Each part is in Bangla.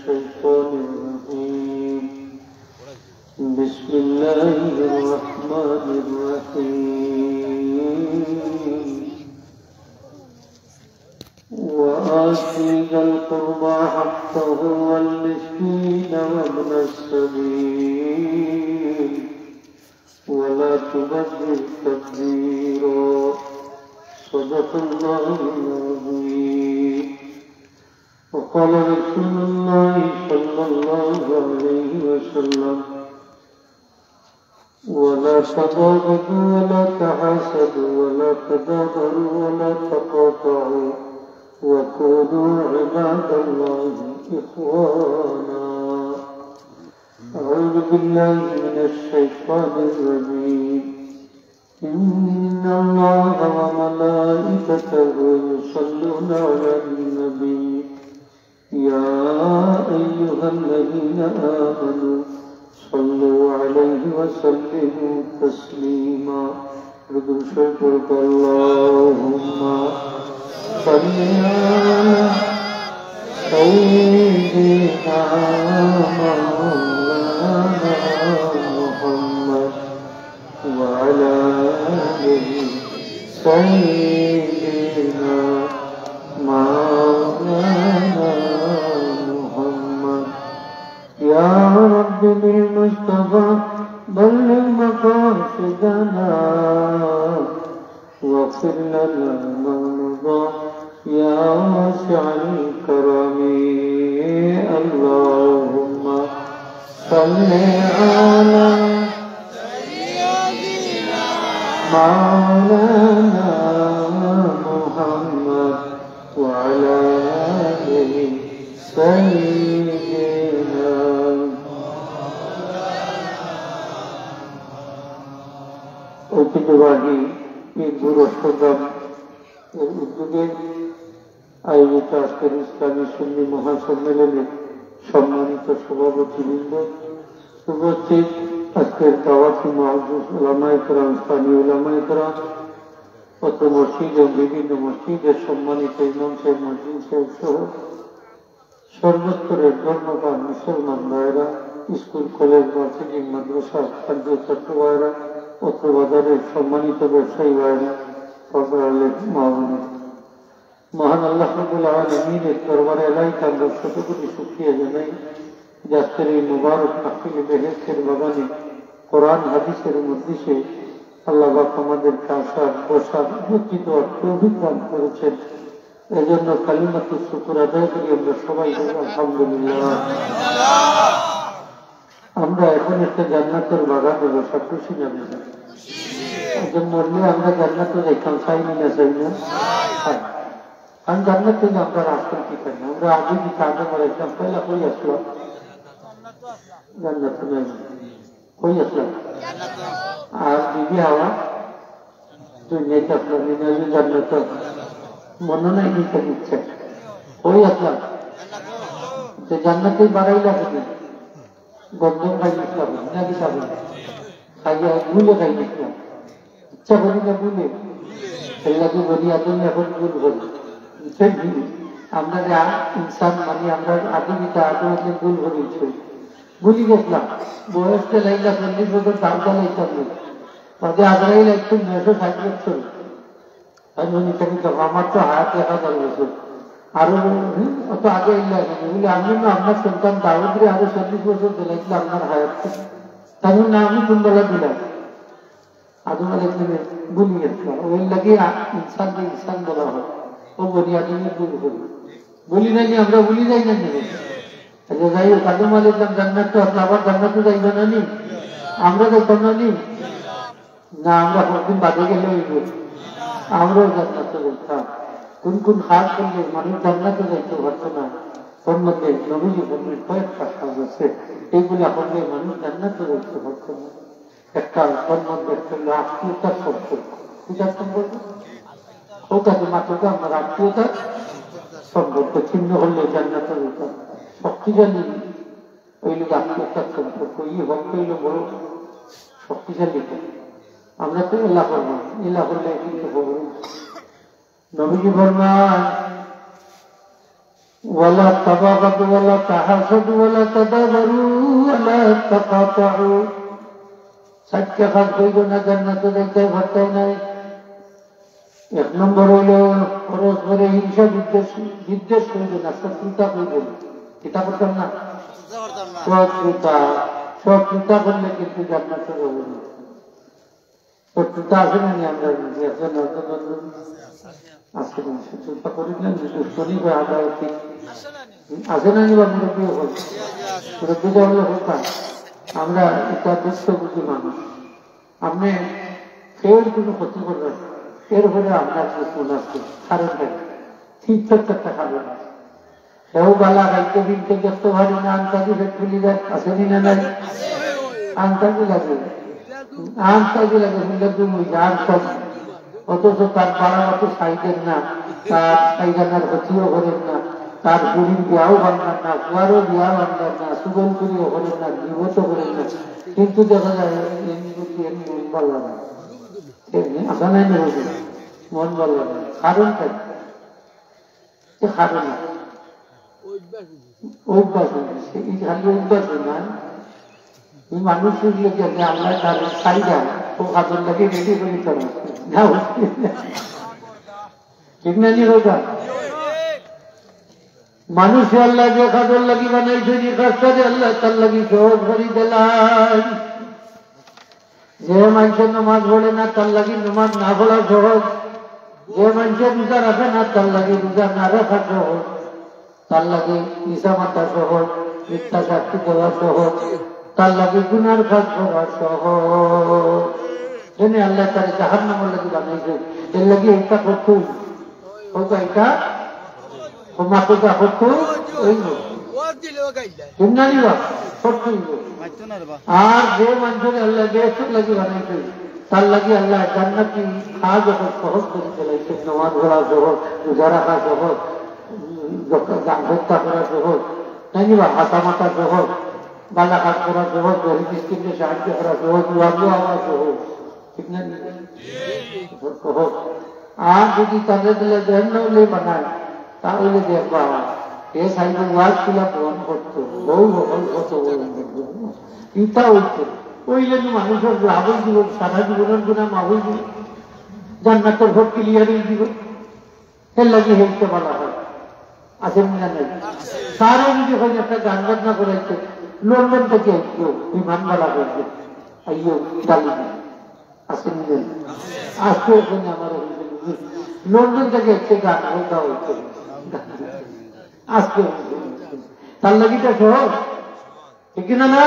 الشيطان الرجيم بسم الله الرحمن الرحيم وآت ذا القربى حقه والمسكين وابن السبيل ولا تبذر تبذيرا صدق الله العظيم. وقال رسول الله صلى الله عليه وسلم ولا تباغضوا ولا تحاسدوا ولا تدابروا ولا تقاطعوا وكونوا عباد الله إخوانا. أعوذ بالله من الشيطان الرجيم. إن الله وملائكته يصلون على النبي يا أيها الذين آمنوا صلوا عليه وسلموا تسليما. اللهم صل على سيدنا مولانا محمد وعلى آله سيدنا مولانا محمد. يا رب بالمصطفى بلغ مقاصدنا واغفر لنا ما مضى يا واسع الكرم. اللهم صل على سيدنا مولانا محمد وعلى آله سيدنا. ঐতিহ্যবাহী ঈদুল আজহা এর উদ্যোগে আয়োজিত আজকের ইসলামী সুন্নি মহাসম্মেলনে সম্মানিত সভাপতিবৃন্দ, উপস্থিত আজকের দাওয়াতি মুআজ্জিজ উলামায়ে কেরাম, স্থানীয় উলামায়ে কেরাম, অত্র মসজিদ ও বিভিন্ন মসজিদের সম্মানিত ইমাম সাহেব, মুয়াজ্জিন সাহেব সহ সর্বস্তরের ধর্মপ্রাণ মুসলমান ভাইয়েরা, স্কুল, কলেজ, মার্কেটিং, মাদ্রাসা, স্থানীয় ছাত্র ভাইয়েরা, অত্র বাজারের সম্মানিত ব্যবসায়ী ভাইয়েরা, মহান আল্লাহ রাব্বুল আলামিনের দরবারে এলাহি আমরা শতকোটি শুকরিয়া জানাই যে আজকের এই মুবারক মাহফিলে বেহেশতের বাগানে কোরআন হাদিসের মজলিসে আল্লাহ পাক আমাদেরকে আসার, বসার, উপস্থিত হওয়ার তৌফিক দান করেছেন। এজন্য কালিমাতুশ শুকর আদায় করি আমরা সবাই আলহামদুলিল্লাহ। আমরা এখন একটা জান্নাতের বাগানে বসা, খুশি না? একজন মরলে আমরা জান্নাতে দেখতাম, চাই না চাই না? কারণ জান্নাতে আমরা আসতাম কি পাই না, আমরা আগে কি কাজে মারাইতাম, পয়লা কই আসলাম জান্নাতে নাই, কই আসলাম? আর দিদি হাওয়া তুই নেতা আসলাম জান্নাত মনে নাই নিতে দিচ্ছে, কই আসলাম? যে জান্নাতে বাড়াইলা তুমি গন্ধম খাই নিতাম নাকি খাবেন, খাইয়া ভুলে খাই নিতাম, ইচ্ছা করি না ভুলে সেগুলাকে বলি আদম এখন ভুল করি। আমরা ইনসান মানে আমরা আদিবিতা আদমকে ভুল করেছি, ভুলি গেছিলাম। বয়সটা লাইলা 40 বছর দাম চালাইতাম, তাদের আগ্রাই লাগতো 960 বছর। আমার তো হায়াত 1000 বছর, আরো অত আগে বলে আমি না আপনার সন্তান দাউদরে আরো 40 বছর দিলাইছিল আপনার হায়াত, তাই না? আমি কুম্বলা দিলাম আদম আলাইহিস ভুলি গেছিলাম। ওই লাগে ইনসানকে ইনসান বলা হয়, ও বলি আদমে ভুল করি, বলি নাই আমরা ভুলি যাই না। যাই হোক, আদম আলাইহিস জান্নাত তো আবার জান্নাতে যাইবে না নি, আমরা যাইতাম না নি না, আমরা কতদিন বাদে গেলে হইব, আমরাও জান্নাতে যাইতাম। কোন কোন কাজ করলে মানুষ জান্নাতে যাইতে পারতো না, তোর মধ্যে নবীজি বললেন কয়েকটা কাজ আছে, এইগুলা করলে মানুষ জান্নাতে যাইতে পারতো না। একটা তোর মধ্যে একটা আত্মীয়তার সম্পর্ক, পূজার সম্পর্ক ওটাকে মাত্র আমার আত্মীয়তার সম্পর্ক ছিন্ন হলে জান্নাতে যেতাম। শক্তিশালী ওই লোক আত্মীয়তার সম্পর্ক ই ভক্ত হইল বড় শক্তিশালী। আমরা তো এলা করবো, এলা করলে কিন্তু খবর নবীজি ফরমান ওয়ালা তাবাগাদু ওয়ালা তাহাসাদু ওয়ালা তাদাবারু ওয়ালা তাকাতাউ। সাতটা কাজ কইব না জান্নাতে যাইতে পারতেই নাই। এক নম্বর হইল পরস্পরে হিংসা বিদ্বেষ কইব না, শত্রুতা কইব। এটা করতাম না, শত্রুতা করলে কিন্তু জান্নাতে যাব না। শত্রুতা আছে না আমরা আজকে শত্রুতা করি না, দুষ্টনি বা আদালতি আছে না বা মুরব্বী হল মুরব্বীটা হলে হতাম। আমরা এটা দুষ্ট বুঝি মানুষ। আপনি ফের কোনো ক্ষতি করবেন, এরপরে আপনার মনে আসছে কারণ ঠিক একটা খাবেন না। সেও বালা খাইতে বিনতে ব্যস্ত ভারি না, আনতাজি ফেট খুলি যায়, আসেনি না নাই? আনতাজি লাগে, আনতাজি লাগে, শুনলে তুমি আর সব। অথচ তার পাড়া মতো সাইডের না, তার সাইডানার ক্ষতিও করেন না, তার বুড়ির বিয়াও বান্ধার না, কুয়ারও বিয়া বান্ধার না, সুগম করিও করেন না, জীবত করেন না। কিন্তু দেখা যায় মন ভালো না, আসা নাই না, মন ভালো না। কারণটা কারণ অভ্যাস হয়েছে, এই খালি অভ্যাস না। মানুষ আল্লাহ তার চাহিদা ও খাদর লাগে রেডি করে চলে ঠিক না নি হোক। মানুষ আল্লাহ যে খাদর লাগি বানাইছে, যে কাজটা আল্লাহ তার লাগি সহজ করে দিলাম। যে মানুষের নমাজ পড়ে না তার লাগি নমাজ না পড়া সহজ, যে মানুষের রোজা রাখে না তার লাগি রোজা না রাখা সহজ, তার লাগে নিশা মাথা সহজ, মিথ্যা সাক্ষী দেওয়া সহজ, তার লাগে গুনার কাজ করা সহজ। জেনে আল্লাহ তার জাহান্নামের লাগি বানাইছে, এর লাগি এইটা করতো হোক, এইটা মাথা করতো ওই আর যে মানুষের আল্লাহ বেসুর লাগি বানাইছে তার লাগি আল্লাহ জান্নাতি কাজ যখন সহজ করে চলাইছে, নামাজ পড়া সহজ, রোজা রাখা সহজ, হত্যা করা সহজ, তাই বা হাতা মাথা সহজ, বালা কাজ করা সহজ, গরিব মিসকিনকে সাহায্য করা সহজ, ওয়াজও হওয়া সহজ। ঠিক না? সহজ। আর যদি তাদের দিলে জাহান্নামে বানায় তাহলে দেখবা এ সাইডে ওয়াজ ছিল গ্রহণ করতো, বহু বহল কত ইটা হইতো। ওই জন্য মানুষের লাভই দিব, সারা জীবনের গুণা মাহই দিব, জান্নাতের ভোট ক্লিয়ারই দিব। এর লাগে হেলতে বলা হয়, আছে না নাই? তারও যদি হয় একটা গান বাজনা করাইছে, লন্ডন থেকে একটু বিমান বলা করবে, আইও ডালি আসেন আজকে ওখানে আমার লন্ডন থেকে একটু গান বলতে হয়েছে আজকে। তার লাগিটা সহজ, ঠিক না? না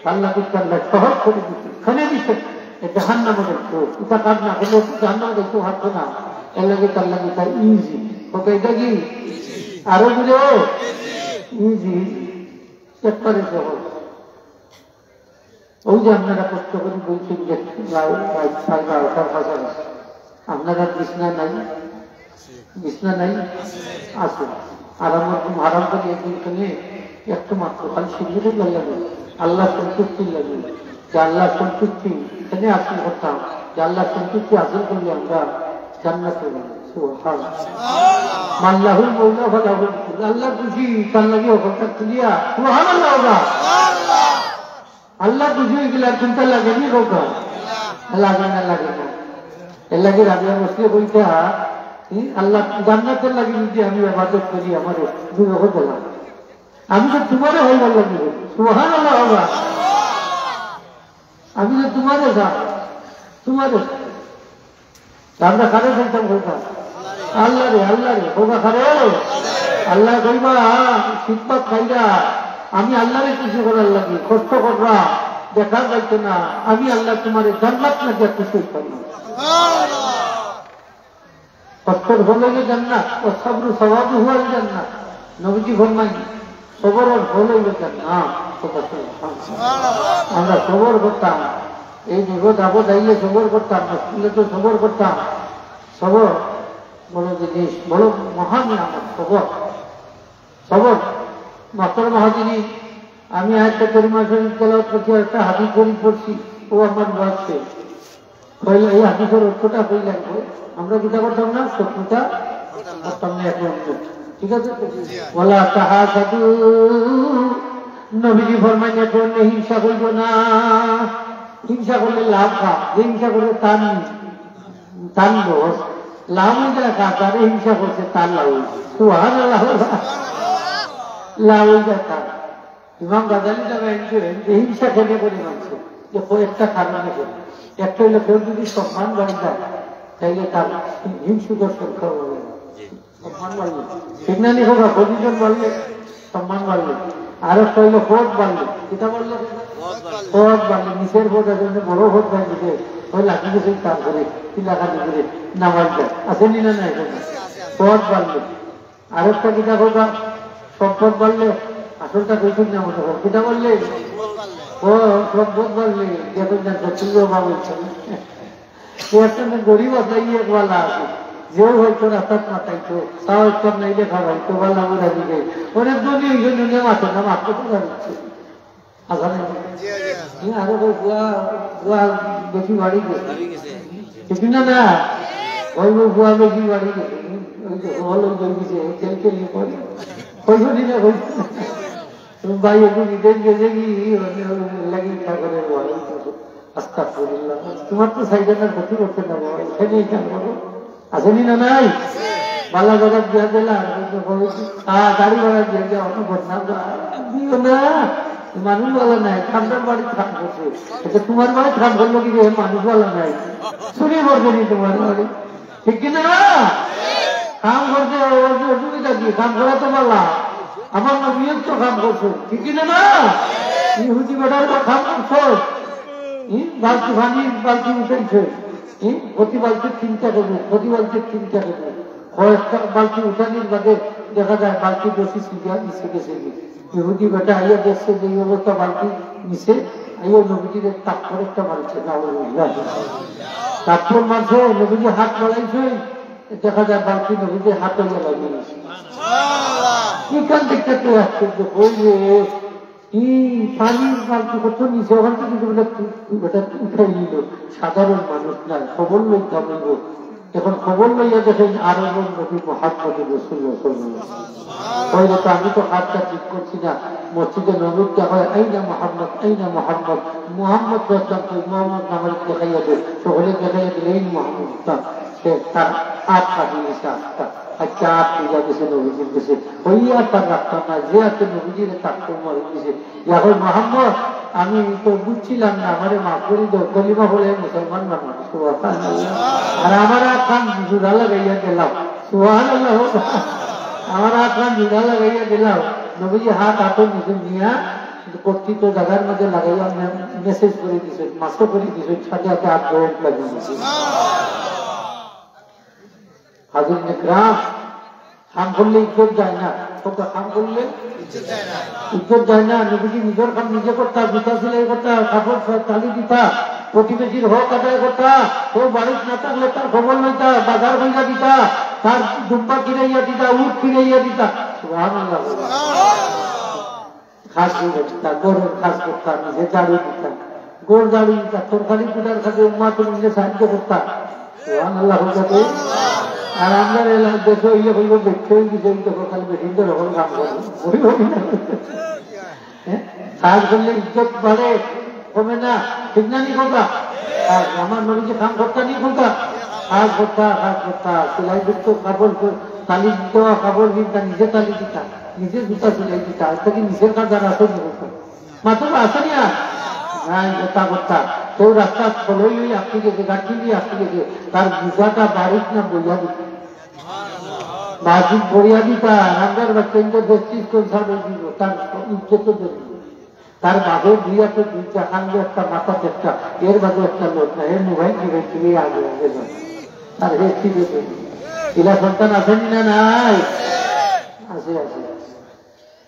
তার লাগি তার সহজ করে দিচ্ছে, খানে দিচ্ছে। জাহান্নামে দেখতো এটা কাজ না হলে জাহান্নামে দেখতো হাঁটতো না, এর লাগে তার লাগে তার ইজি। ওকে এটা কি আরো বুঝো ইজি, একবারে সহজ। ওই যে আপনারা কষ্ট করে বলছেন যে আপনারা বিছনা নাই, বিছনা নাই আছে আরাম করে একদিনখানে একটু মাত্র খালি সিঁড়ি লাগে, আল্লাহ সন্তুষ্টি লাগে, যে আল্লাহ সন্তুষ্টি এখানে আসল করতাম, যে আল্লাহ সন্তুষ্টি আসল করলে আমরা জান্নাতে মাল্লাহুল মৌলা ফালাহুল কুল। আল্লাহ খুশি তার লাগে ওখানটা ক্লিয়া সুবহানাল্লাহ ওরা আল্লাহ খুশি হয়ে গেলে চিন্তা লাগেনি হোকা, লাগে না লাগে না। এর লাগে রাবিয়া মুসলিম বলতে আল্লাহ জান্নাতের লাগে যদি আমি ইবাদত করি আমার দুই হোক বললাম, আমি তো তোমারও হইবার লাগিব সুবহানাল্লাহ ওরা, আমি তো তোমারও যা তোমারও আমরা কারে ফেলতাম বলতাম আল্লাহ রে হোকা খারে আল্লাহ কইবা শীতপাত খাইরা আমি আল্লাহরে কিছু করার লাগি কষ্ট করবা দেখা যাইতো না, আমি আল্লাহ তোমার জান্নাত না দিয়া কিছু করি কষ্টের হলে জান্নাত ও সবরু সবাবু হওয়ার জান্নাত। নবীজি ফরমাই সবর আর ফল হইল জান্নাত। আমরা সবর করতাম, এই বিপদ আপদ আইলে সবর করতাম, মুশকিলে তো সবর করতাম। সবর বড় জিনিস, বড় মহান আমার সবর। সবর মাত্র মহাজিনী আমি আয়টা করিমা শরীফ তেলাওয়াত করছি, একটা হাদিস শরীফ পড়ছি, ও আমার বয়সে এই হাদিসের অর্থটা বই লাগবে। আমরা যেটা করতাম না শত্রুতা করতাম না, এখন ঠিক আছে? ওয়ালা তাহাসাদু, নবীজি ফরমাইয়া করলে হিংসা করব না। হিংসা করলে লাভ খা, যে হিংসা করবে তার লস, লাভ হয়ে যায় খা, তারে হিংসা করছে তার লাভ হয়েছে। সুবহানাল্লাহ, লাভ হয়ে যায় তার। ইমাম গাজালি জানাইছেন যে হিংসা খেলে করে মানছে যে কয়েকটা কারণে করে। একটা হইলে কেউ যদি সম্মান বাড়ি যায় তাইলে তার হিংসুকের সংখ্যা বাড়বে, সম্মান বাড়বে, ঠিক না? হোক পজিশন বাড়লে সম্মান বাড়বে। আর একটা হইলো ভোট বাড়লে, এটা বললে ভোট বাড়লে, নিচের ভোট আছে বড় ভোট পাই দিতে ওই লাঠি কিছু কাম করে চিলাকাটি করে নামাজ যায়, আসেনি না? নাই ভোট বাড়লে। আরেকটা কিনা হোক সম্পদ বাড়লে, আসলটা কইছেন না মনে হয়, কিটা বললে ও সম্পদ বাড়লে দেখুন না তুইও ভাবছেন গরিব আছে একবেলা আছে, যেও হয়তো রাস্তার মাথাইতো তাও একটা নাইলে খাওয়াইতো বেলা বুড়া দিকে অনেক জমি ওই জন্য মাথে না মাত্র বোঝা দিচ্ছে। আরো গুয়া বেশি বাড়ি গেছে, ঠিক না? না ওই গুয়া বেশি বাড়ি গেছে, হল গেছে তেল তেলি করে ওই জন্য ভাই একটু নিতেন গেছে কি লাগি করে আস্তাগফিরুল্লাহ, তোমার তো সাইডানের ক্ষতি করতে না এখানেই কেন করো, আসেনি না? নাই বালা জায়গা দিয়া দিলাম, গাড়ি ভাড়া দিয়ে গিয়ে অত বদনাম দিও না, মানুষ বলা নাই, ঠান্ডার বাড়ি খাম করছে, এটা তোমার বাড়ি খাম করলো কি মানুষ বলা নাই, শুনে বলবে নি তোমার বাড়ি, ঠিক কিনা? কাম করছে অসুবিধা কি, কাম করা তো বলা, আমার নবীও তো কাম করছো, ঠিক কিনা? না ইহুদি বেটার কাম করছো, বালতি পানি বালতি উঠেছে, প্রতি বালতির 3 টাকা দেবে, প্রতি বালতির 3 টাকা দেবে, কয়েকটা বালতি উঠানির বাদে দেখা যায় বালতি বেশি সুবিধা নিচে গেছে। ইহুদি বেটা আইয়া দেখছে যে এই অবস্থা বালতি নিচে আইয়া নবীজির তাপ করে একটা মারছে, তারপর মারছে নবীজি হাত বাড়াইছে, দেখা যায় বালতি নবীজির হাতে লাগিয়ে নিচ্ছে। এখান থেকে আশ্চর্য বলবে কি পানির বালতি কত নিচে, ওখান থেকে উঠাই নিল, সাধারণ মানুষ না, খবর লইতে হবে। এখন খবর লইয়া দেখেন আরবের নবী মুহাম্মদ রাসূলুল্লাহ সাল্লাল্লাহু আলাইহি ওয়াসাল্লাম, আমি তো হাতটা ঠিক করছি না, মসজিদে নববীতে হয় আইনা মুহাম্মদ আইনা মুহাম্মদ, মুহাম্মদ রাসূল মুহাম্মদ নামের দেখাইয়া দেয়, সকলে দেখাইয়া দিলেন মুহাম্মদ, সে তার হাত কাটিয়ে গেছে, আটটা আচ্ছা হাত পূজা গেছে নবীজির কাছে, হইয়া তার রাখতাম না, যে আছে নবীজির তাকে মারি দিয়েছে। এখন মোহাম্মদ আমি তো বুঝছিলাম না, আমারে মাফ করে দাও, কলিমা বলে মুসলমান বানাবো, সুবহানাল্লাহ। আর আমার আখান জুড়া লাগাইয়া দিলাম, সুবহানাল্লাহ, আমার আখান জুড়া লাগাইয়া দিলাম, নবীজি হাত হাতে নিচে নিয়া কর্তৃত্ব জায়গার মধ্যে লাগাইয়া মেসেজ করে দিছে, মাস্ক করে দিছে, সাথে সাথে হাত জয়েন্ট লাগিয়ে দিছে। হাজির গ্রাম খাম করলে ইজ্জত যায় না, খাম করলে ইজ্জত যায় না। নবীজি নিজের কাম নিজে করতা, জুতা সেলাই করতা, কাপড় তালি দিতা, প্রতিবেশীর হক আদায় করতা, কেউ বাড়িতে না থাকলে তার খবর লইতা, বাজার ভাইয়া দিতা, তার দুব্বা কিনাইয়া দিতা, উট কিনাইয়া দিতা, সুবহানাল্লাহ। খাস দিতা, গরুর খাস করতা, নিজে জাড়ু দিতা, গোড় জাড়ু দিতা, তরকারি কুটার খাতে উম্মা তো নিজে সাহায্য করতা, সুবহানাল্লাহ। আর আমরা দেশে ইয়ে হইব দেখতে দিতে খালি বেশিদের রকম কাম করবো, কাজ করলে ইজ্জত বাড়ে, কমে না, ঠিক না? নি কথা আর আমার নবীকে কাম করতা নি কথা, কাজ করতা, সেলাই দিত, কাপড় তালি দিত, কাপড় দিতা, নিজে তালি দিতা, নিজে জুতা সেলাই দিতা, এটা কি নিজের কাজ আর আসে নি করতাম, মাত্র আসে নি আর কথা করতা। কেউ রাস্তা ফলই আসতে গেছে, গাড়ি দিয়ে আসতে গেছে, তার জুতাটা বাড়িত না বইয়া দিত, বাজিক বড়িয়া দিতা, রান্নার বাচ্চা বেশিস কোন সামনে দিব, তার ইজ্জত দেবে, তার বাঘের দুইয়াতে দুইটা কান্দে একটা মাথা একটা, এর বাদে একটা লোক না, এর মোবাইল দিবে ফিরে আগে তার হে ফিরে দেবে। পিলা সন্তান আসেনি না? নাই, আছে আছে।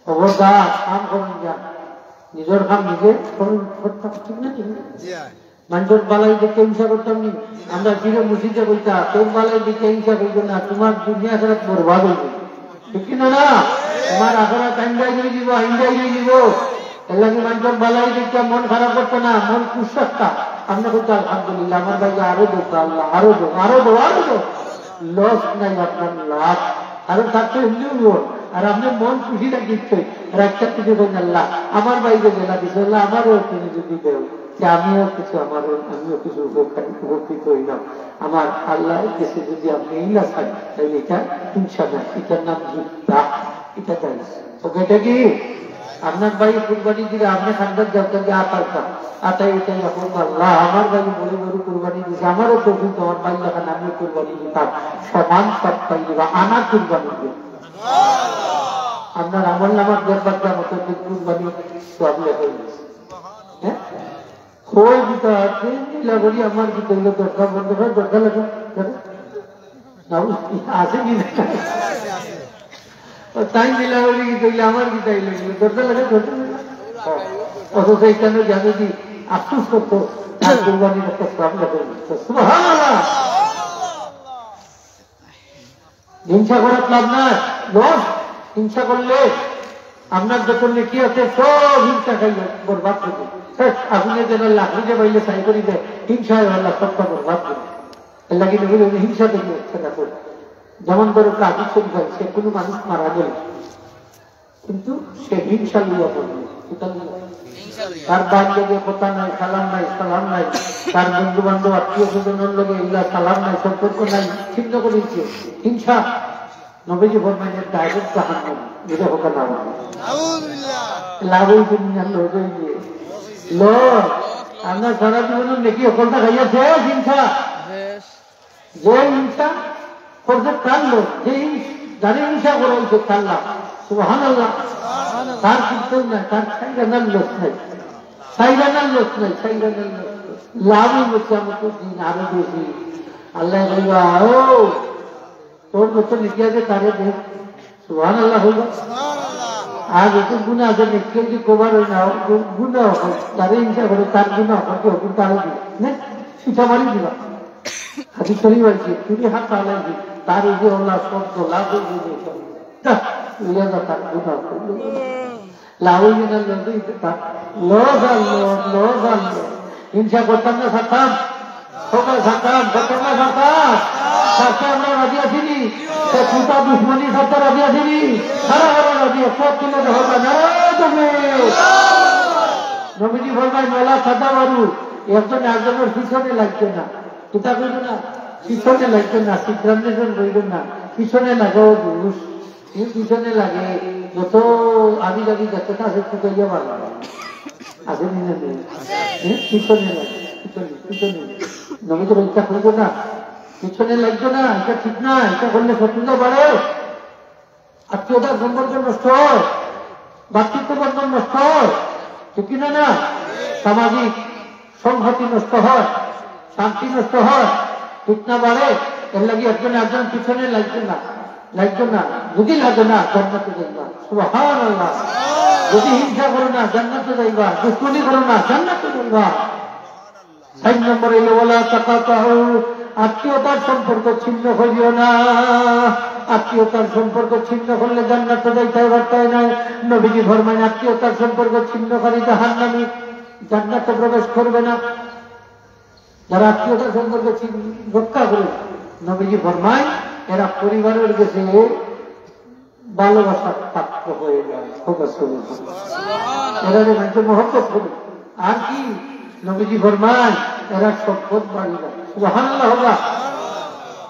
খবরদার কাম করুন, যা নিজের কাম নিজে করতাম, ঠিক না? ঠিক না? মানুষের বালাই দিকে হিংসা করতাম নি, আমরা ফিরে মুসিদে বলতাম তোর বালাই দিকে হিংসা করবো না, তোমার দুনিয়া খারাপ বরবাদ হইবে, ঠিক কিনা? না তোমার আখেরাত আইন্দাই দিয়ে দিব, আইন্দাই দিয়ে দিব। এর লাগে মানুষের বালাই দিকে মন খারাপ করতো না, মন খুশ থাকতা। আমরা বলতো আলহামদুলিল্লাহ, আমার ভাইকে আরো দোক, আল্লাহ আরো দোক, আরো দো, আরো দো, লস নাই আপনার লাভ। আরো থাকতে এমনিও আর আপনার মন খুশি রাখিচ্ছে রাখতে কিছু করেন আল্লাহ আমার বাইরে গেলা দিচ্ছে আল্লাহ আমারও তুমি যদি দেও যে আমিও কিছু উপকৃত হইলাম আমার আল্লাহ দেশে যদি আপনি ইল্লা চান তাহলে এটা ইনশাআল্লাহ এটার নাম যুদ্ধা এটা চাই ওকে এটা কি আপনার বাড়ি কুরবানি দিলে আপনি খান্দার যাচ্ছেন যে আটার খান আটাই এটাই এখন আল্লাহ আমার বাড়ি বড় বড় কুরবানি দিচ্ছে আমারও তো কিন্তু আমার বাড়ি লাগান আমি কুরবানি দিতাম সমান সব পাই দিবা আনা কুরবানি দিয়ে আপনার আমল নামার দরবার মতো কুরবানি সব লেখা হয়েছে হ্যাঁ খোল দিতে আছে নীলাবরি আমার দিতে হলে দরকার বন্ধ হয় দরকার লাগে আছে কি তাই নীলাবরি গীত হইলে আমার গীতাই লাগলো দরকার লাগে অথচ এখানে জানে কি আফসোস করতো কুরবানির একটা সব লেখা হিংসা করার লাভ নাই লস হিংসা করলে আপনার যত নেকি আছে সব হিংসা খাইলে বরবাদ করবে আপনি যেন লাকড়ি যে বাইলে চাই করি দেয় হিংসায় আল্লাহ সবটা বরবাদ করে লাগে হিংসা দেখে সেটা করে যেমন ধরো কাজী শরীফ হয় সে কোনো মানুষ মারা গেল কিন্তু সে হিংসা লিয়া করবে তার বান্ধবে কথা নাই সালাম নাই তার বন্ধু বান্ধব আত্মীয় স্বজনের লোকে এগুলা সালাম নাই সম্পর্ক নাই ছিন্ন করেছে হিংসা নবীজি ফরমাইলেন ডাইরেক্ট জাহান্নাম এটা হোক না লাভ হয়েছে লোক হয়ে লোক আপনার সারা জীবনের নাকি অকলটা খাইয়াছে হিংসা যে হিংসা করছে তার লোক যে যারা হিংসা করা হয়েছে তার লাভ সুবহানাল্লাহ তার কিন্তু নাই তার সাইরানার লোক নাই সাইরানার লোক নাই সাইরানার লোক লাভই হচ্ছে আমাকে দিন আরো বেশি আল্লাহ বলবা ও তোর মতো লিখে আছে তারে দেখ সুবহানাল্লাহ হইল আর একটু গুণা আছে কেউ যে কবার হয় না গুণা হয় তারে হিংসা করে তার গুণা হয় হুকুম তারে দিবে শিখা মারি দিবা হাতি চলি বাড়ছে তুমি হাত পালাইছি তার এই যে ওলা শব্দ লাভ তার গুণা লাভ হিংসা করতাম না থাকতাম সবাই থাকতাম করতাম না থাকতাম সাথে আমরা রাজি আসিনি ছুটা দুশ্মনী সাথে রাজি আসিনি সারা সারা রাজি সব কিনে হবে না তুমি নবীজি বলবাই মেলা সাদা বারু একজন একজনের পিছনে লাগছে না এটা কইব না পিছনে লাগছে না সিদ্ধান্তের কইব না পিছনে লাগাও পুরুষ পিছনে লাগে যত আমি যদি দেখতে আছে একটু কইয়া পারলাম আছে পিছনে লাগে পিছনে নবীজি এটা কইব না পিছনে লাগবে না এটা ঠিক না এটা করলে শত্রুতা বাড়ে আত্মীয়তার সম্পর্ক নষ্ট হয় ভাতৃত্ব বন্ধন নষ্ট হয় ঠিক না না সামাজিক সংহতি নষ্ট হয় শান্তি নষ্ট হয় ঠিক না বাড়ে এর লাগে একজন পিছনে লাগবে না যদি লাগে না জান্নাতে যাইবা সুবহানাল্লাহ যদি হিংসা করো না জান্নাতে যাইবা দুশ্মনী করো না জান্নাতে যাইবা 6 নম্বরে ওয়ালা তাকাতাহু আত্মীয়তার সম্পর্ক ছিন্ন করিও না আত্মীয়তার সম্পর্ক ছিন্ন করলে জান্নাতে যাইতে পারতাই না নবীজি ফরমায় আত্মীয়তার সম্পর্ক ছিন্নকারী জাহান্নামী জান্নাতে প্রবেশ করবে না যারা আত্মীয়তার সম্পর্ক রক্ষা করে নবীজি ফরমায় এরা পরিবারের কাছে ভালোবাসার পাত্র হয়ে যায় এরা মানুষের মহব্বত করে আর কি নবীজি ফরমায় এরা সম্পদ বাড়ি যায় সুবহানাল্লাহ হোগা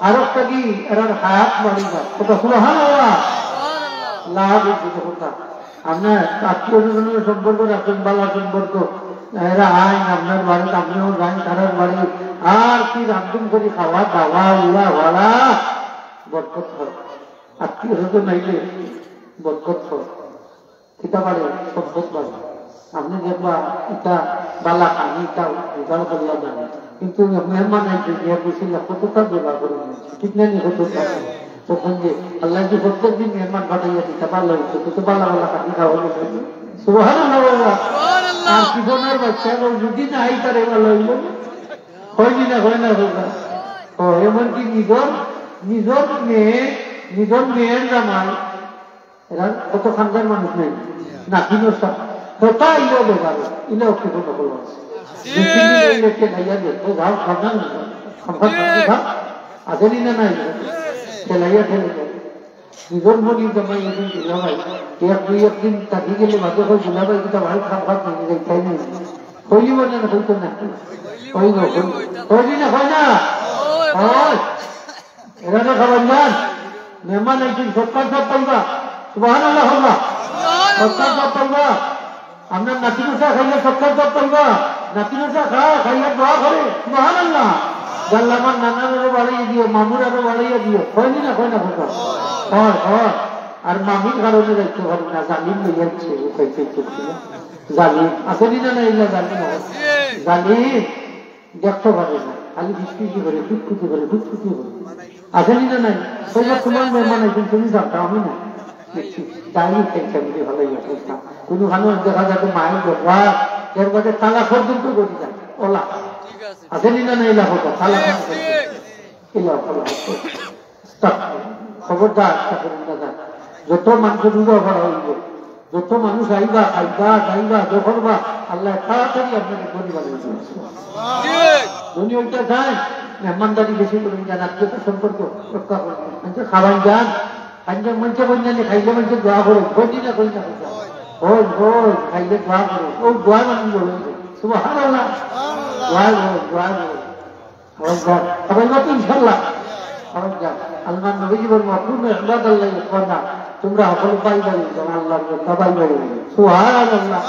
আর একটা কি এরার হায়াত বাড়ি যায় ওটা সুবহানাল্লাহ লাভ হোক আপনার আত্মীয় স্বজনের সম্পর্ক রাখেন ভালো সম্পর্ক এরা আইন আপনার বাড়ি আপনিও যান তারার বাড়ি আর কি রান্ধন করি খাওয়া দাওয়া উড়া ভাড়া বরকত হয় আত্মীয় স্বজন নাইলে বরকত হয় এটা বাড়ে সম্পদ বাড়ে আপনি দেখবা এটা বালা খানি এটা জোগাড় করিয়া যাবে কিন্তু মেহমান আইছে যে বসিলা কতটা জোগাড় করে ঠিক না কতটা তখন যে আল্লাহ যে প্রত্যেকদিন মেহমান পাঠাইয়া দিতে ভালো হইতো কত বালা বালা খানি খাওয়া সুবহানাল্লাহ আর জীবনের বাচ্চা যদি না আই তারে ভালো হইল হয়নি না হয় না ও এমনকি নিজের মেয়ের জামাই এরা কত খানদার মানুষ নেই না কিনো সব কথা ইলেও বেকার ইলেও কি কোনো হলো আসেনি না নাই খেলাইয়া ঠেলে নিজের বলি জামাই এদিন দুলাভাই এক দুই একদিন কাটি গেলে মাঝে হয় দুলাভাই কিটা ভালো খাবার নিয়ে যাই তাই নাই হইলি বলে না হইতো না হইল হইলি না হয় না এরা তো খাবার যান মেহমান একদিন সরকার সব পাইবা সুবহানাল্লাহ হবা সরকার সব পাইবা আমরা নাতি মশা খাইলে সরকার সব পাইবা নাতি মশা খাইলে দোয়া করে সুবহানাল্লাহ জাল্লা আমার নানারও বাড়াইয়া দিও মামুর আরো বাড়াইয়া দিও হয়নি না হয় না কথা হয় হয় আর মামির কারণে দেখতে পারি না জালিম লইয়াচ্ছে ও খাইতে চলছিল জালিম আসেনি না না এগুলা জালিম জালিম দেখতে পারে না খালি বিস্কুটি করে ফুটফুটি করে ফুটফুটি করে আসেনি না নাই সেটা তোমার মেহমান একদিন তুমি জানতো আমি না ডাইনি খাইছে আমি ভালোই খাইতাম কোনো মানুষ দেখা যাবে মায়ের দরবার এর বাদে তালা পর্যন্ত করি যায় ওলা আসেনি না না এলা হতো তালা এলা খবরদার যত মানুষের রুবা ভরা হইব যত মানুষ আইবা খাইবা যাইবা দেখবা আল্লাহ তাড়াতাড়ি আপনাকে পরিবার ধনী ওইটা যায় মেহমানদারি বেশি করুন যান আত্মীয়তা সম্পর্ক রক্ষা করবেন মানুষের খাবার যান খাইলে মানুষের বন্যানে খাইলে মানুষের দোয়া করো ভোজি না করি না ওই ওই খাইলে দোয়া করো ওই দোয়া মানুষ বলে সুবহানাল্লাহ দোয়া বলো দোয়া বলো সবাই মতো ইনশাল্লাহ আল্লাহ নবী বলবো পূর্ণ ইবাদত আল্লাহ করা তোমরা সকল ভাই ভাই আল্লাহ ভাই ভাই সুবহানাল্লাহ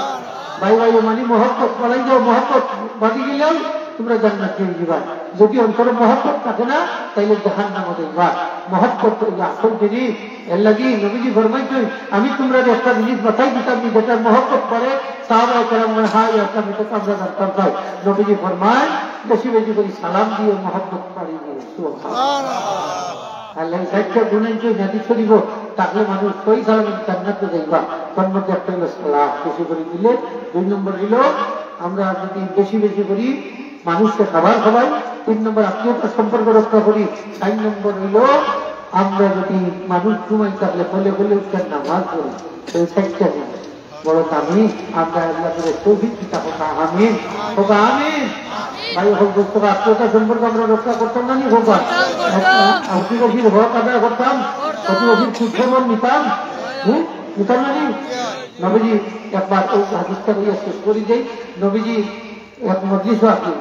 ভাই ভাই মানে মহব্বত বলাই যাও মহব্বত বাড়ি গেলেও তোমরা জান্নাত পেয়ে যাবা যদি অন্তরে মহব্বত থাকে না তাইলে জাহান্নামে যাইবা মহব্বত আসল জিনিস এর লাগি নবীজি ফরমাইছেন আমি তোমরা একটা জিনিস বাতাই দিতাম যেটা মহব্বত করে সাহাবায়ে কেরাম হাই একটা মিটো আমরা জানতাম তাই নবীজি ফরমায় বেশি বেশি করে সালাম দিয়ে মহব্বত পারি দিয়ে সুবহানাল্লাহ আল্লাহ সাইডটা গুনাই যে নাদি করিব তাহলে মানুষ সই সালামে জান্নাতে যাইবা তার মধ্যে একটা হলো সালাম বেশি করে দিলে দুই নম্বর হলো আমরা যদি বেশি বেশি করি মানুষকে খাবার খাওয়াই তিন নম্বর আত্মীয়তার সম্পর্ক রক্ষা করি চার নম্বর হইল আমরা যদি মানুষ ঘুমাই থাকলে ফলে ফলে উঠছেন নামাজ করি সেই সাইডটা নেই বড় দামি আমরা আল্লাহ করে তৌফিক দিতে হোক আমিন হোক আমিন ভাই হোক দোস্ত আত্মীয়তার সম্পর্ক আমরা রক্ষা করতাম না নি ভগবান অতিবসীর হক আদায় করতাম অতিবসীর সুখমন নিতাম নিতাম না নি নবীজি একবার ওই হাদিসটা হইয়া শেষ করি যাই নবীজি এক মজলিসও আছে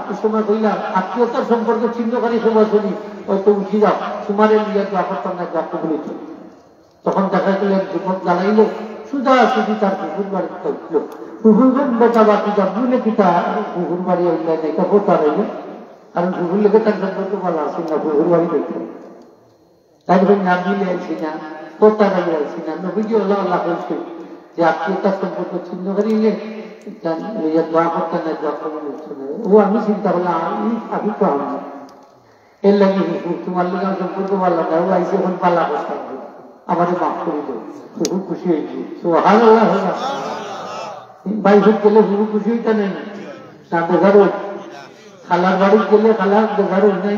এই সময় কইলাম আত্মীয়তার সম্পর্ক ছিন্নকারী সময় শুনি হয়তো উঠি যাও তোমার নিয়ে দোয়া করতাম না দোয়া বলেছ তখন দেখা গেল যুবক জানাইলো সুদা সুদি তার পুকুর বাড়ি করছিল পুকুর বেটা বাকি যা বুলে পিতা পুকুর বাড়ি আইলেন এটা পোতা রইলেন কারণ পুকুর লেগে তার সম্পর্ক ভালো আসে না পুকুর বাড়ি দেখতে তাই না মিলে আইছি না পোতা রইলে আইছি না নবীজি আল্লাহ আল্লাহ বলছে যে আত্মীয়তার সম্পর্ক ছিন্নকারী দোয়া করতে না দোয়া করে ও আমি চিন্তা করলাম আমি তো আমি এর লাগে তোমার লোক সম্পর্ক ভালো না ও আইসে এখন পালা করতে হবে আমাদের মাফ করে দেবো খুব খুশি হয়েছি সুবহানাল্লাহ ভাই ভোট গেলে খুব খুশি হইতে নেই না দেখারো খালার বাড়ি গেলে খালার দেখারো নাই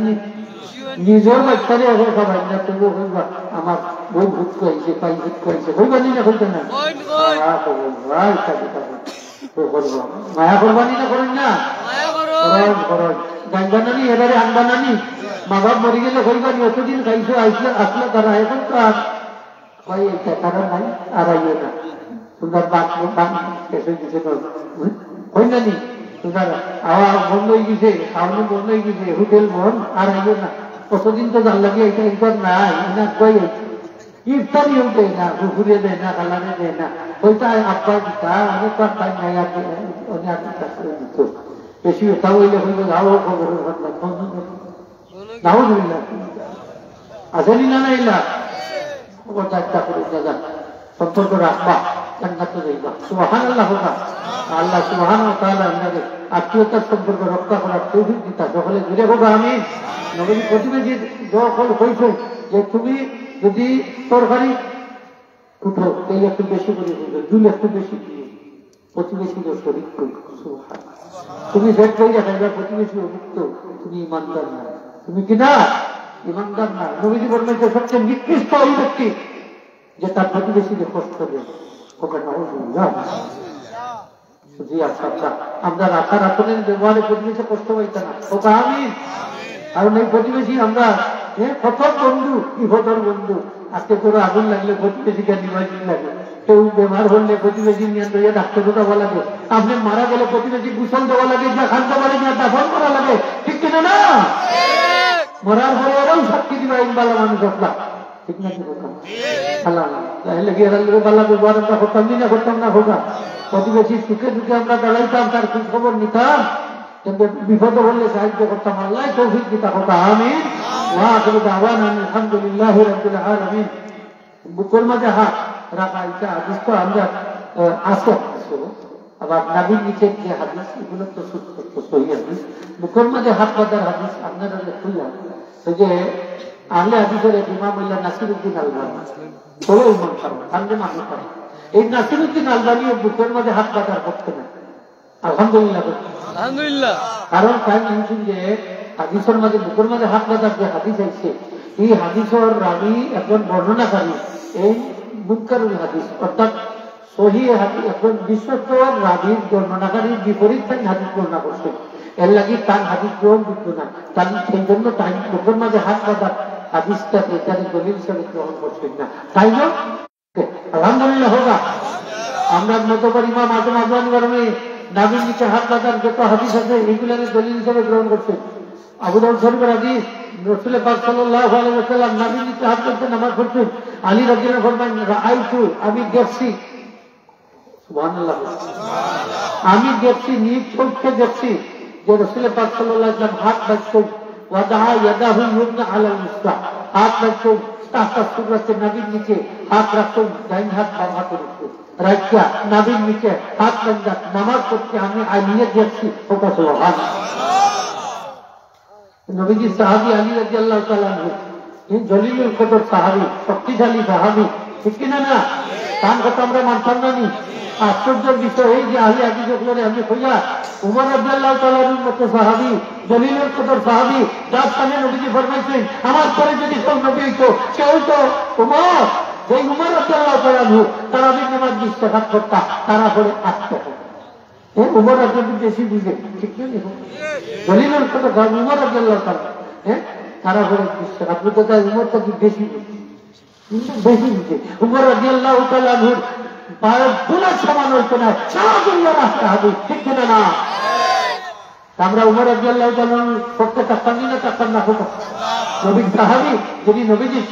নিজের বাচ্চারে এখন খাবার না তবু হইবা আমার বই ভোট করেছে পাই ভোট করেছে হইবানি না হইতে না মায়া করবানি না করেন না গান বানানি এবারে আন বানানি মা বাপ মরে গেলে হইবানি অতদিন খাইছো আসলে আসলে তারা এখন তো আর ভাই এটা তারা নাই আর আইও না তোমার বাপ শেষ হয়ে গেছে হই না নি তোমার আওয়াজ বন্ধ হয়ে গেছে খাওয়ানো বন্ধ হয়ে গেছে হোটেল বন্ধ আর আইও না কতদিন তো জান লাগে এটা একবার নাই না কই ইফতারিও দেয় না ঘুরে দেয় না কালারে দেয় না ওইটা আব্বা দিতা অনেক পাই নাই অনেক দিত বেশি ওটা হইলে হইলে যাও খবর নাও ধরিলা আসেনি না এলা খবরটা একটা করে দাদা সম্পর্ক রাখবা জান্নাতে যাইবা সুবহানাল্লাহ হোক আল্লাহ সুবহানাহু ওয়া তাআলা আমাদের আত্মীয়তার সম্পর্ক রক্ষা করার তৌফিক দিতা সকলে ঘুরে হোক আমিন নবী প্রতিবেশী যখন কইছো যে তুমি যদি তরকারি উঠো তেল একটু বেশি করে দিবে দুল একটু বেশি দিয়ে প্রতিবেশীদের শরীর তুমি ভেট করে রাখা প্রতিবেশী অভুক্ত তুমি ইমানদার না তুমি কিনা ইমানদার না নবীজি বলবেন যে সবচেয়ে নিকৃষ্ট ওই ব্যক্তি যে তার প্রতিবেশীদের কষ্ট দেয় ওকে জি আচ্ছা আমরা রাখার আসনের ব্যবহারে প্রতিবেশী কষ্ট পাইতে না ওকে আমি কারণ এই প্রতিবেশী আমরা প্রথম বন্ধু বিপদর বন্ধু আজকে কোনো আগুন লাগলে প্রতিবেশীকে নিবাসী লাগে, কেউ বেমার হলে প্রতিবেশী নিয়ে লইয়া ডাক্তার দেওয়া লাগে, আপনি মারা গেলে প্রতিবেশী গুসল দেওয়া লাগে, যা খাদ্য বাড়ি নিয়ে দাফন করা লাগে, ঠিক কিনা না? মরার পরে ওরাও সাক্ষী দিবা ইনবালা মানুষ আসলা, ঠিক না? প্রতিবেশী সুখে দুঃখে আমরা দাঁড়াইতাম, তার খোঁজ খবর নিতাম, কিন্তু বিপদ হলে সাহায্য করতাম। আল্লাহ তৌফিক দিতা কথা। আমিন। ওয়া আখিরু দাওয়ানা আলহামদুলিল্লাহি রাব্বিল আলামিন। বুকের মাঝে হাত রাখা, এটা হাদিস তো আমরা আছে, আবার নাবির নিচে যে হাদিস, এগুলো তো সহি হাদিস। বুকের মাঝে হাত বাঁধার হাদিস আপনারা খুললাম, ওই যে আহলে হাদিসের ইমাম উল্লাহ নাসিরউদ্দিন আলবানী, বলে ইমাম সাহেব সামনে মানুষ, এই নাসিরউদ্দিন আলবানী বুকের মাঝে হাত বাঁধার করতে না, আলহামদুলিল্লাহ আলহামদুলিল্লাহ। কারণ তাই শুনছেন যে হাদিসের মাঝে বুকের মাঝে হাত বাঁধার যে হাদিস আছে, এই হাদিসের রাবি একজন বর্ণনাকারী, এই মুনকারুল হাদিস অর্থাৎ সহি হাদিস, একজন বিশ্বস্ত রাবির বর্ণনাকারীর বিপরীত তাই হাদিস বর্ণনা করছেন, এর লাগি তার হাদিস গ্রহণ করতো না, তার সেই জন্য তাই বুকের মাঝে হাত বাঁধার হাদিসটাকে তার দলিল হিসেবে গ্রহণ করছেন না, তাই না? আলহামদুলিল্লাহ হোগা। আমরা মতবার ইমাম আজম আজমানি গরমে নাবির নিচে হাত বাঁধার যত হাদিস আছে এইগুলোকে দলিল হিসেবে গ্রহণ করছেন। আবু দাউদ শরীফের হাদিস, রাসূল পাক সাল্লাল্লাহু আলাইহি ওয়াসাল্লাম নাবির নিচে হাত বাঁধতে নামাজ পড়ছেন। আলী রাদিয়াল্লাহু আনহু ফরমান, রাআইতু, আমি দেখছি, সুবহানাল্লাহ, আমি দেখছি, নিজ চোখে দেখছি যে রাসূল পাক সাল্লাল্লাহু আলাইহি ওয়াসাল্লাম হাত বাঁধছেন, ওয়াদা ইয়াদাহু ইউমনা আলাল ইসরা, হাত বাঁধছেন তাহতা সুররাতে, নাবির নিচে হাত রাখছেন, ডাইন হাত বাম হাতে রাখছেন, রাখা নাবির নিচে হাত বাঁধা নামাজ পড়তে আমি আলিয়ে দেখছি। ওটা সুবহানাল্লাহ। নবীজি সাহাবী আলী রাদিয়াল্লাহু তাআলা আনহু, এই জলিলুল কদর সাহাবী, শক্তিশালী সাহাবী, ঠিক কিনা না? তার কথা আমরা মানতাম না। আশ্চর্যের বিষয় এই যে আলী হাদিস গুলোরে আমি কইয়া উমর রাদিয়াল্লাহু তাআলা এর মতো সাহাবী, জলিলুল কদর সাহাবী, যার সামনে নবীজি ফরমাইছেন আমার পরে যদি কেউ নবী হইতো সে হইতো উমর। যেই উমর রাদিয়াল্লাহু তাআলা আনহু তারাবির নামাজ 20 রাকাত পড়তা, তারা পড়ে 8 রাকাত। উমর রাদিয়াল্লাহু বেশি বুঝে, ঠিক না? দলিলের কথা উমর রাদিয়াল্লাহু তাআলা, তারা পড়ে 20 রাকাত। বুঝতে উমর তো বেশি বেশি বুঝে। উমর রাদিয়াল্লাহু তাআলা আনহুর পায়ের ধুলার সমান হইতো না, সারা দুনিয়া রাস্তা হাদিস, ঠিক কিনা না? আমরা উমর রাদিয়াল্লাহু তাআলা পক্ষে থাকতাম না, থাকতাম না? নবীর সাহাবী যদি নবীজির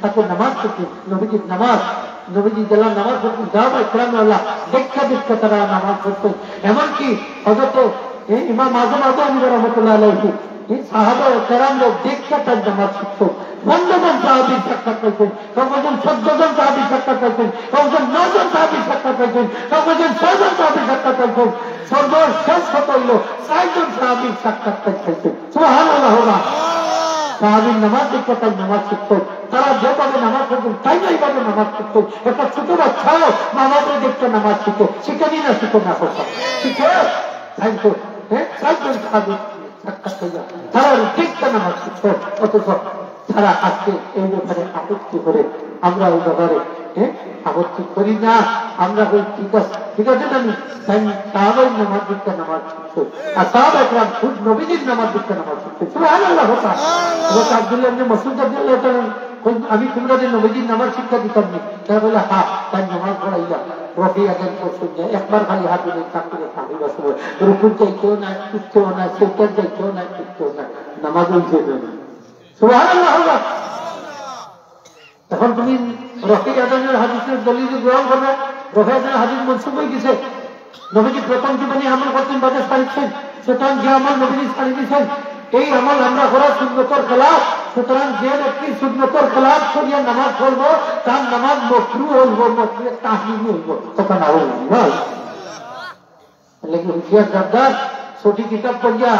সাথে নামাজ পড়তেন, নবীজির নামাজ, নবীজি জেলা নামাজ পড়তেন, সাহাবা ইকরামউল্লাহ দেখা দেখা তারা নামাজ পড়তেন। এমনকি হযরত ইমাম আযম আযমি রাহমাতুল্লাহ আলাইহি, এই সাহাবা ইকরামরা দেখা তার নামাজ শিখতেন। 15 জন সাহাবীর সাক্ষাৎ পাইতেন, কয়েকজন 14 জন সাহাবীর সাক্ষাৎ পাইতেন, কয়েকজন 9 জন সাহাবীর সাক্ষাৎ পাইতেন, কয়েকজন 6 জন সাহাবীর সাক্ষাৎ পাইতেন, সর্বশেষ কত হইল 4 জন সাহাবীর সাক্ষাৎ পাইতেন। সুবহানাল্লাহ। সাহাবীর নামাজ দেখতে তাই নামাজ শিখত, তারা যেভাবে নামাজ পড়তেন তাই না এইভাবে নামাজ পড়তেন। একটা ছোট বাচ্চাও নামাজে দেখতে নামাজ শিখে, শিখেনি না শিখে না করতাম, শিখে তাই তো 4 জন সাহাবীর সাক্ষাৎ পাইয়া তারা দেখতে নামাজ শিখত। অথচ তারা আজকে এই ব্যাপারে আপত্তি করে, আমরা এই ব্যাপারে আপত্তি করি না। আমরা ঠিক আছে, ঠিক আছে জানি, তাই সাহাবাই নামাজ দিকটা নামাজ শিখতো, আর সাহাবা ইকরাম খুব নবীজির নামাজ দিকটা নামাজ শিখতো। সুবহানাল্লাহ। আব্দুল্লাহ ইবনে মাসউদ রাদিয়াল্লাহু তাআলা, আমি তোমরা যে নবীজির নামাজ শিক্ষা দিতাম নি? তারা বলে হ্যাঁ, তাই নামাজ পড়াইয়া রফি আদান করছেন, একবার খালি হাত দিলে চাকরি সাহিব আসবে, রুকুর চাইতেও না, উঠতেও না, সেটার চাইতেও না, উঠতেও না, নামাজ হইছে না। সুবহানাল্লাহ। তখন তুমি রফি আদানের হাদিসের দলিল গ্রহণ করবে? রফি আদানের হাদিস মনসুখ হয়ে গেছে, নবীজি প্রথম জীবনে আমল করতেন, বাদে ছাড়িয়েছেন, সুতরাং যে আমল নবীজি ছাড়িয়ে দিয়েছেন এই আমল আমরা করার সুন্নতর খেলাফ। সুতরাং যে ব্যক্তি সুন্নতর খেলাফ করিয়া নামাজ পড়বো তার নামাজ মাকরুহ হইব, মাকরুহ তাহরিম হইব, কথা না হইব। হুঁশিয়ার জর্দার ছোটি কিতাব পড়িয়া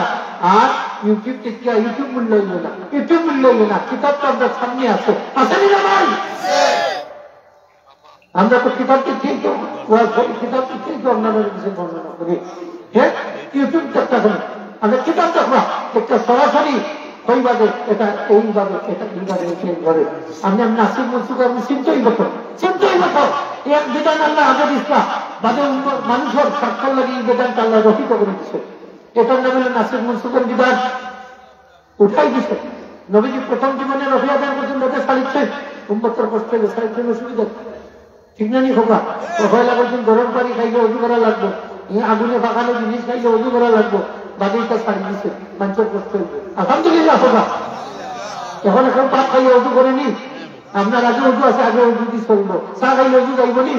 আর ইউটিউব টিকিয়া ইউটিউব মূল্য হইল না, ইউটিউব মূল্য হইল না, কিতাব তো আপনার সামনে আছে, আসেনি না ভাই? আমরা তো কিতাবকে ঠিক কিতাবকে ঠিক অন্যান্য কিছু বর্ণনা করি, ইউটিউব চেষ্টা করি, আমরা কিতাব দেখবা একটা সরাসরি ওইভাবে এটা এইভাবে, এটা এইভাবে, এইভাবে আপনি নাসির মনসুখ আপনি চিন্তাই মতো, চিন্তাই মতো এক বিধান আল্লাহ আজাদ ইসলাম বাদে মানুষের স্বাক্ষর লাগে এই বিধানটা আল্লাহ রচিত করে দিচ্ছে। এটার নাম হলো নাসির মনসুখের বিধান, উঠাই দিচ্ছে। নবীজি প্রথম জীবনে রফি আদান করছেন, লোকে ছাড়িচ্ছেন, উম্মতের কষ্ট হইলে সাহিত্যের অসুবিধা ঠিক না নি খোকা পয়লা বলছেন গরম পানি খাইলে অজু করা লাগবে আগুনে পাকানো জিনিস খাইলে অজু করা লাগবে বাকিটা ছাড়ি দিচ্ছে মানুষের কষ্ট হইবে আলহামদুলিল্লাহ খোকা এখন এখন পাক খাইলে অজু করেনি আপনার আগে অজু আছে আগে অজু দিয়ে চলবো চা খাইলে অজু যাইব নি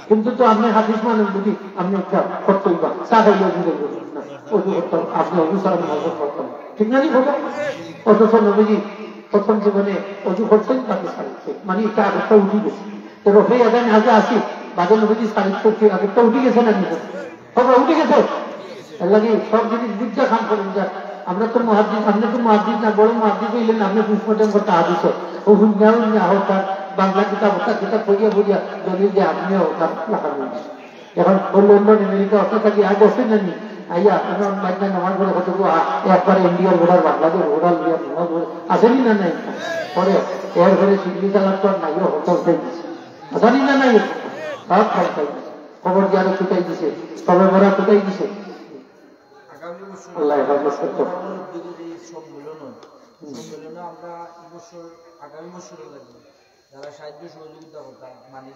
কিন্তু তো আপনি হাদিস মানুষ বুঝি আপনি একটা করতেই বা চা খাইলে অজু যাইব না অজু করতাম আপনি অজু ছাড়া মজা করতাম ঠিক না নি খোকা অথচ নবীজি প্রথম জীবনে অজু করছেন তাকে ছাড়িচ্ছে মানে এটা আগেরটা উঠে গেছে তো রফে আদান আগে আসি বাদল নবীজি ছাড়িচ্ছে আগেরটা উঠে গেছে না নিজে খবর উঠে গেছে লাগে সব জিনিস বুঝা খান করেন যা আমরা তো মহাদ্দিন আপনি তো মহাদ্দিন না বড় মহাদ্দিন হইলেন আপনি পুষ্পটন করতে হাদিস ও হুন্যাও হতার বাংলা কিতাব হতা কিতাব পড়িয়া পড়িয়া দলিল যে আপনিও হতার লাগানো এখন লন্ডন আমেরিকা অত থাকি আর বসেন না নি আইয়া এখন মাইনা নামাজ বলে কত একবারে ইন্ডিয়ার ঘোড়ার বাংলাদেশ ঘোড়ার আসেনি না নাই পরে এর ঘরে সিগলি চালার পর নাইও হতো উঠে দিচ্ছে আসেনি না নাই সব খাই খবর দিয়ে আরো ছুটাই দিছে তবে বড় ছুটাই দিছে আল্লাহ আগামী বছর যারা সাহায্য সহযোগিতা করতাম মানে